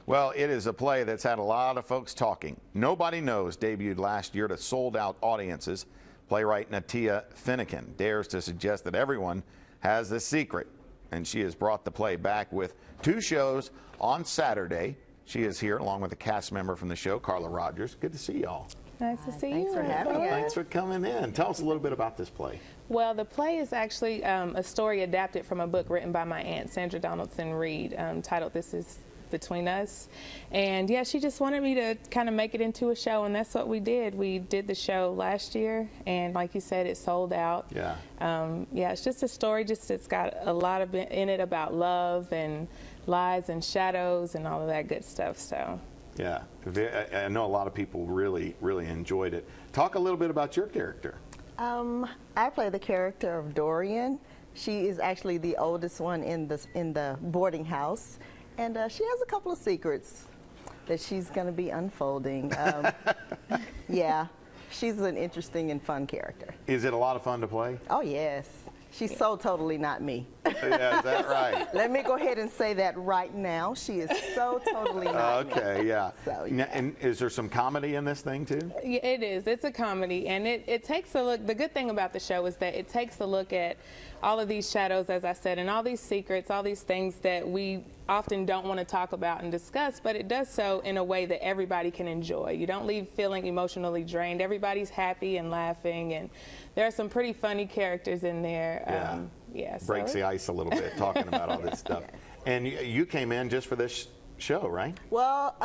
Well, it is a play that's had a lot of folks talking. Nobody Knows debuted last year to sold-out audiences. Playwright Natia Finnegan dares to suggest that everyone has a secret, and she has brought the play back with 2 shows on Saturday. She is here along with a cast member from the show, Carla Rogers. Good to see y'all. Nice to see you. Thanks for having us. Thanks for coming in. Tell us a little bit about this play. Well, the play is actually a story adapted from a book written by my aunt, Sandra Donaldson Reed, titled This Is Between Us. And yeah, she just wanted me to kind of make it into a show, and that's what we did. We did the show last year, and like you said, it sold out. Yeah. Yeah, it's just a story, it's got a lot of it in it about love and lies and shadows and all of that good stuff. So. Yeah, I know a lot of people really enjoyed it. Talk a little bit about your character. I play the character of Dorian. She is actually the oldest one in the boarding house, and she has a couple of secrets that she's going to be unfolding. Yeah, she's an interesting and fun character. Is it a lot of fun to play? Oh yes, she's so totally not me. Yeah, is that right? Let me go ahead and say that right now. She is so totally not me. Okay, yeah. So, Now, and is there some comedy in this thing too? Yeah, it is. It's a comedy, and it takes a look. The good thing about the show is that it takes a look at all of these shadows, as I said, and all these secrets, all these things that we often don't want to talk about and discuss, but it does so in a way that everybody can enjoy. You don't leave feeling emotionally drained. Everybody's happy and laughing, and there are some pretty funny characters in there. Yeah. Yeah, so Breaks the ice a little bit talking about all this stuff. And you came in just for this show, right? Well,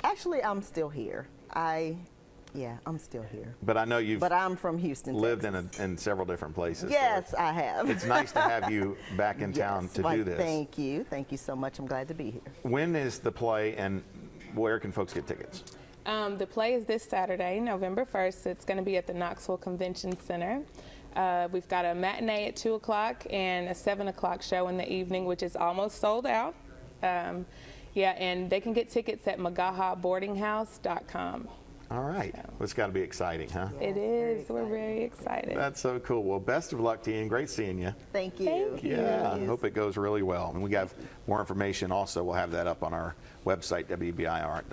actually, I'm still here. I'm still here. But I know you've But I'm from Houston, lived Texas. in several different places. Yes, so I have. it's nice to have you back in town Yes, to why, do this. Thank you. Thank you so much. I'm glad to be here. When is the play, and where can folks get tickets? The play is this Saturday, November 1st. It's going to be at the Knoxville Convention Center. We've got a matinee at 2 o'clock and a 7 o'clock show in the evening, which is almost sold out. Yeah, and they can get tickets at magahaboardinghouse.com. All right. Well, it's got to be exciting, huh? It is. We're very excited. That's so cool. Well, best of luck to you, and great seeing you. Thank you. Thank you. Yeah, I hope it goes really well. And we got more information also. We'll have that up on our website, WBIR.com.